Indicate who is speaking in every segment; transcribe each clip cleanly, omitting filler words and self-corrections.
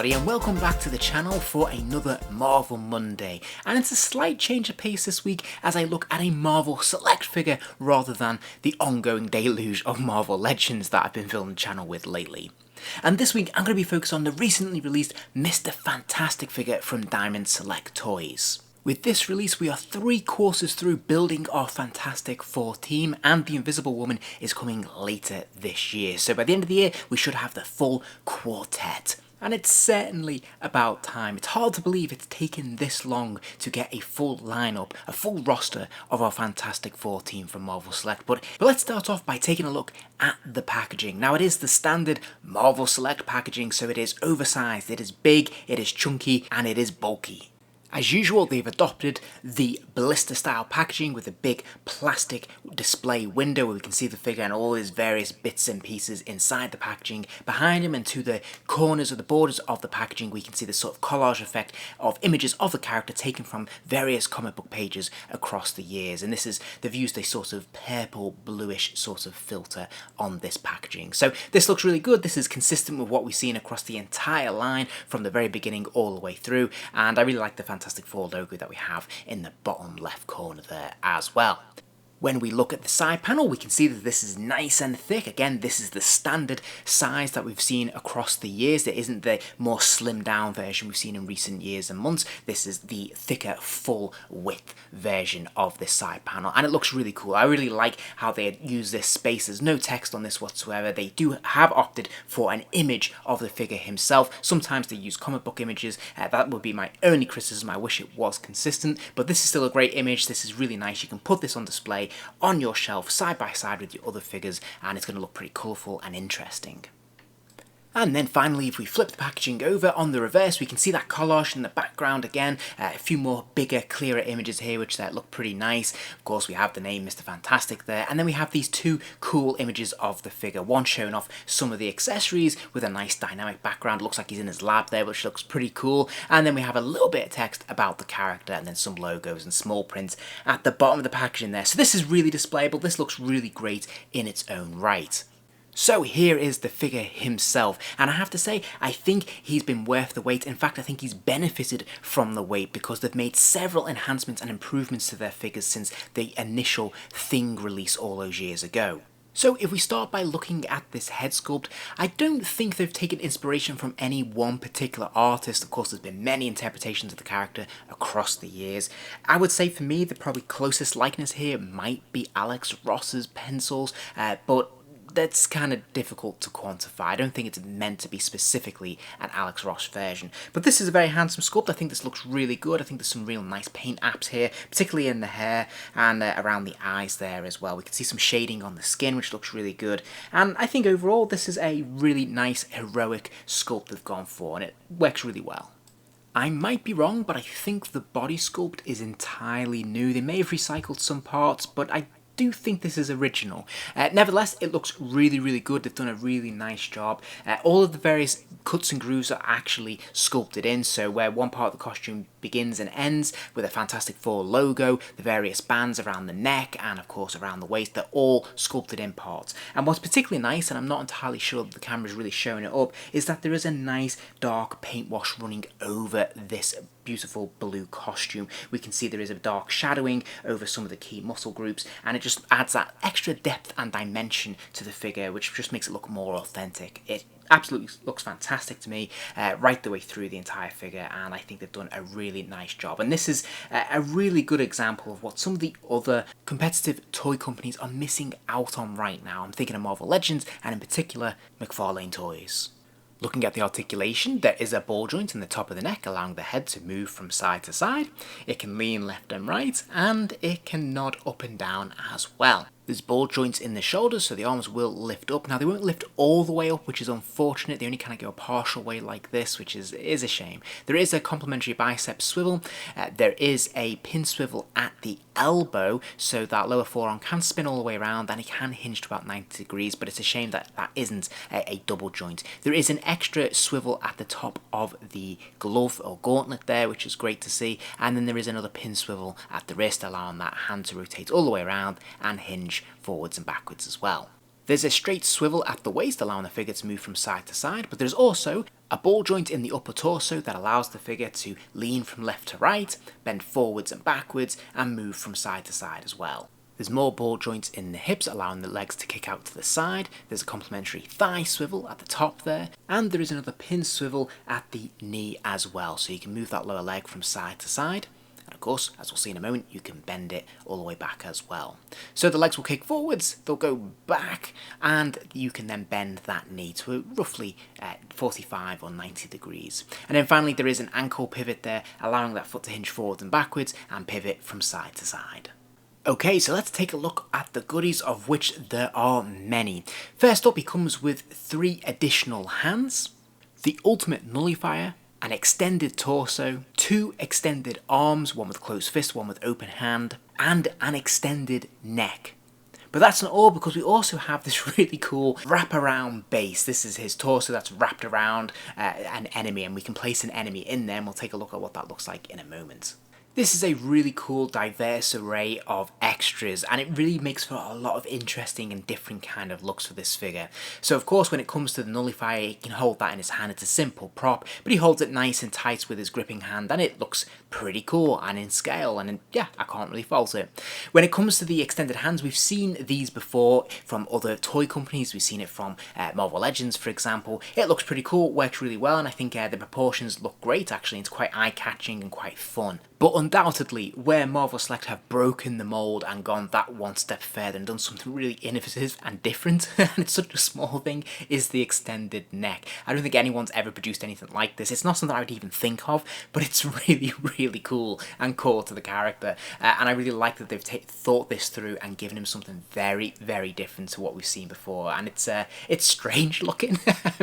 Speaker 1: everybody, and welcome back to the channel for another Marvel Monday. And it's a slight change of pace this week as I look at a Marvel Select figure rather than the ongoing deluge of Marvel Legends that I've been filling the channel with lately. And this week I'm going to be focused on the recently released Mr. Fantastic figure from Diamond Select Toys. With this release, we are 3 courses through building our Fantastic Four team, and the Invisible Woman is coming later this year. So by the end of the year, we should have the full quartet. And it's certainly about time. It's hard to believe it's taken this long to get a full lineup, a full roster of our Fantastic Four team from Marvel Select. But let's start off by taking a look at the packaging. Now, it is the standard Marvel Select packaging, so it is oversized, it is big, it is chunky, and it is bulky. As usual, they've adopted the blister style packaging with a big plastic display window where we can see the figure and all his various bits and pieces inside the packaging. Behind him and to the corners of the borders of the packaging, we can see the sort of collage effect of images of the character taken from various comic book pages across the years. And they've used a sort of purple bluish sort of filter on this packaging. So this looks really good. This is consistent with what we've seen across the entire line from the very beginning all the way through. And I really like the Fantastic Four logo that we have in the bottom left corner there as well. When we look at the side panel, we can see that this is nice and thick. Again, this is the standard size that we've seen across the years. It isn't the more slimmed down version we've seen in recent years and months. This is the thicker, full width version of this side panel, and it looks really cool. I really like how they use this space. There's no text on this whatsoever. They do have opted for an image of the figure himself. Sometimes they use comic book images. That would be my only criticism. I wish it was consistent, but this is still a great image. This is really nice. You can put this on display on your shelf side by side with your other figures, and it's going to look pretty colourful and interesting. And then finally, if we flip the packaging over on the reverse, we can see that collage in the background again. A few more bigger, clearer images here, which look pretty nice. Of course, we have the name Mr. Fantastic there. And then we have these 2 cool images of the figure. One showing off some of the accessories with a nice dynamic background. Looks like he's in his lab there, which looks pretty cool. And then we have a little bit of text about the character and then some logos and small print at the bottom of the packaging there. So this is really displayable. This looks really great in its own right. So here is the figure himself, and I have to say, I think he's been worth the wait. In fact, I think he's benefited from the wait because they've made several enhancements and improvements to their figures since the initial Thing release all those years ago. So if we start by looking at this head sculpt, I don't think they've taken inspiration from any one particular artist. Of course, there's been many interpretations of the character across the years. I would say for me, the probably closest likeness here might be Alex Ross's pencils, but that's kind of difficult to quantify. I don't think it's meant to be specifically an Alex Ross version. But this is a very handsome sculpt. I think this looks really good. I think there's some real nice paint apps here, particularly in the hair and around the eyes there as well. We can see some shading on the skin, which looks really good. And I think overall, this is a really nice, heroic sculpt they've gone for, and it works really well. I might be wrong, but I think the body sculpt is entirely new. They may have recycled some parts, but I do think this is original. Nevertheless, it looks really good. They've done a really nice job. All of the various cuts and grooves are actually sculpted in, so where one part of the costume begins and ends with a Fantastic Four logo, the various bands around the neck and of course around the waist, they're all sculpted in parts. And what's particularly nice, and I'm not entirely sure that the camera's really showing it up, is that there is a nice dark paint wash running over this beautiful blue costume. We can see there is a dark shadowing over some of the key muscle groups, and it just adds that extra depth and dimension to the figure, which just makes it look more authentic. It absolutely looks fantastic to me right the way through the entire figure, and I think they've done a really nice job. And this is a really good example of what some of the other competitive toy companies are missing out on right now. I'm thinking of Marvel Legends and in particular McFarlane Toys. Looking at the articulation, there is a ball joint in the top of the neck allowing the head to move from side to side. It can lean left and right, and it can nod up and down as well. There's ball joints in the shoulders, so the arms will lift up. Now, they won't lift all the way up, which is unfortunate. They only kind of go a partial way like this, which is a shame. There is a complementary bicep swivel. There is a pin swivel at the elbow, so that lower forearm can spin all the way around, and it can hinge to about 90 degrees, but it's a shame that that isn't a double joint. There is an extra swivel at the top of the glove or gauntlet there, which is great to see, and then there is another pin swivel at the wrist, allowing that hand to rotate all the way around and hinge forwards and backwards as well. There's a straight swivel at the waist, allowing the figure to move from side to side, but there's also a ball joint in the upper torso that allows the figure to lean from left to right, bend forwards and backwards, and move from side to side as well. There's more ball joints in the hips, allowing the legs to kick out to the side. There's a complementary thigh swivel at the top there, and there is another pin swivel at the knee as well, so you can move that lower leg from side to side. And of course, as we'll see in a moment, you can bend it all the way back as well. So the legs will kick forwards, they'll go back, and you can then bend that knee to roughly 45 or 90 degrees. And then finally, there is an ankle pivot there, allowing that foot to hinge forwards and backwards and pivot from side to side. Okay, so let's take a look at the goodies, of which there are many. First up, he comes with 3 additional hands, the ultimate nullifier, an extended torso, 2 extended arms, one with closed fist, one with open hand, and an extended neck. But that's not all, because we also have this really cool wraparound base. This is his torso that's wrapped around an enemy, and we can place an enemy in there, and we'll take a look at what that looks like in a moment. This is a really cool, diverse array of extras, and it really makes for a lot of interesting and different kind of looks for this figure. So of course, when it comes to the nullifier, he can hold that in his hand. It's a simple prop, but he holds it nice and tight with his gripping hand, and it looks pretty cool and in scale, and yeah, I can't really fault it. When it comes to the extended hands, we've seen these before from other toy companies. We've seen it from Marvel Legends, for example. It looks pretty cool, works really well, and I think the proportions look great, actually. It's quite eye-catching and quite fun. But undoubtedly, where Marvel Select have broken the mould and gone that one step further and done something really innovative and different, and it's such a small thing, is the extended neck. I don't think anyone's ever produced anything like this. It's not something I would even think of, but it's really, really cool and core to the character. And I really like that they've thought this through and given him something very, very different to what we've seen before. And it's strange looking,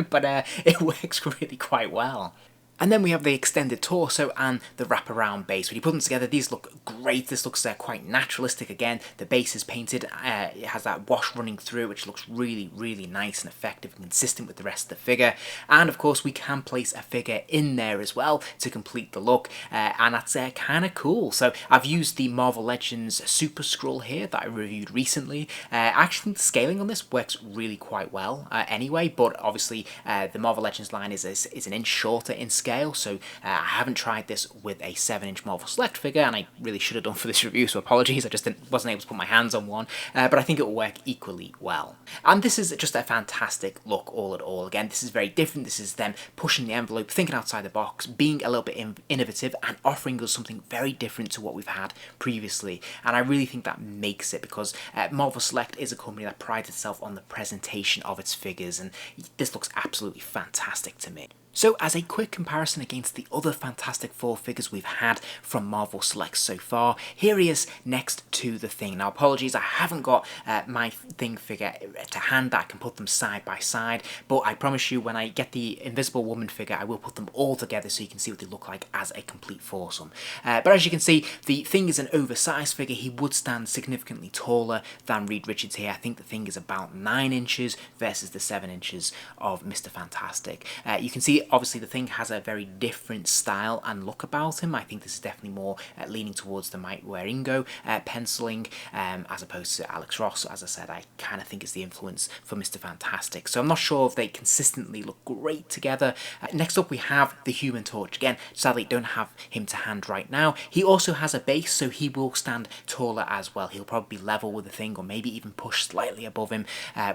Speaker 1: but it works really quite well. And then we have the extended torso and the wraparound base. When you put them together, these look great. This looks quite naturalistic again. The base is painted, it has that wash running through, which looks really, really nice and effective and consistent with the rest of the figure. And of course, we can place a figure in there as well to complete the look, and that's kind of cool. So I've used the Marvel Legends Super Skrull here that I reviewed recently. I actually think the scaling on this works really quite well anyway, but obviously the Marvel Legends line is an inch shorter in scale. So I haven't tried this with a 7-inch Marvel Select figure, and I really should have done for this review, so apologies, I just wasn't able to put my hands on one, but I think it will work equally well. And this is just a fantastic look all in all. Again, this is very different. This is them pushing the envelope, thinking outside the box, being a little bit innovative, and offering us something very different to what we've had previously. And I really think that makes it, because Marvel Select is a company that prides itself on the presentation of its figures, and this looks absolutely fantastic to me. So as a quick comparison against the other Fantastic Four figures we've had from Marvel Select so far, here he is next to the Thing. Now apologies, I haven't got my Thing figure to hand that I can put them side by side, but I promise you when I get the Invisible Woman figure, I will put them all together so you can see what they look like as a complete foursome. But as you can see, the Thing is an oversized figure. He would stand significantly taller than Reed Richards here. I think the Thing is about 9 inches versus the 7 inches of Mr. Fantastic. You can see obviously the Thing has a very different style and look about him. I think this is definitely more leaning towards the Mike Waringo penciling as opposed to Alex Ross. As I said, I kind of think it's the influence for Mr. Fantastic. So I'm not sure if they consistently look great together. Next up we have the Human Torch. Again, sadly don't have him to hand right now. He also has a base, so he will stand taller as well. He'll probably be level with the Thing, or maybe even push slightly above him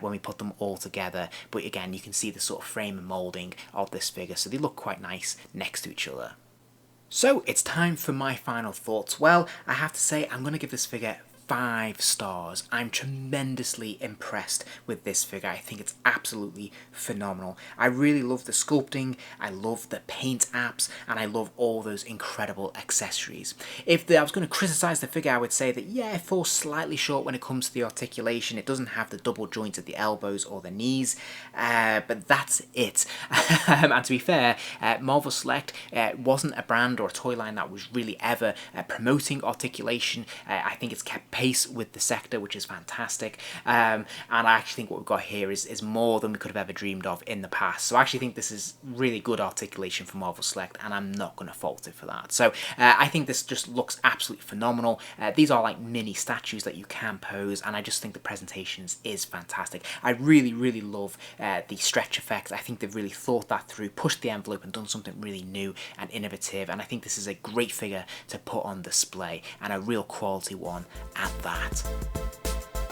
Speaker 1: when we put them all together. But again, you can see the sort of frame and moulding of this figure, so they look quite nice next to each other. So it's time for my final thoughts. Well, I have to say I'm going to give this figure 5 stars. I'm tremendously impressed with this figure. I think it's absolutely phenomenal. I really love the sculpting, I love the paint apps, and I love all those incredible accessories. If I was going to criticize the figure, I would say that yeah, it falls slightly short when it comes to the articulation. It doesn't have the double joints at the elbows or the knees, but that's it. And to be fair, Marvel Select wasn't a brand or a toy line that was really ever promoting articulation. I think it's kept pace with the sector, which is fantastic. And I actually think what we've got here is more than we could have ever dreamed of in the past. So I actually think this is really good articulation for Marvel Select, and I'm not going to fault it for that. So I think this just looks absolutely phenomenal. These are like mini statues that you can pose, and I just think the presentations is fantastic. I really love the stretch effect. I think they've really thought that through, pushed the envelope and done something really new and innovative, and I think this is a great figure to put on display, and a real quality one at that.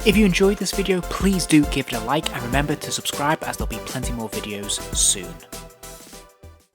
Speaker 1: If you enjoyed this video, please do give it a like, and remember to subscribe as there'll be plenty more videos soon.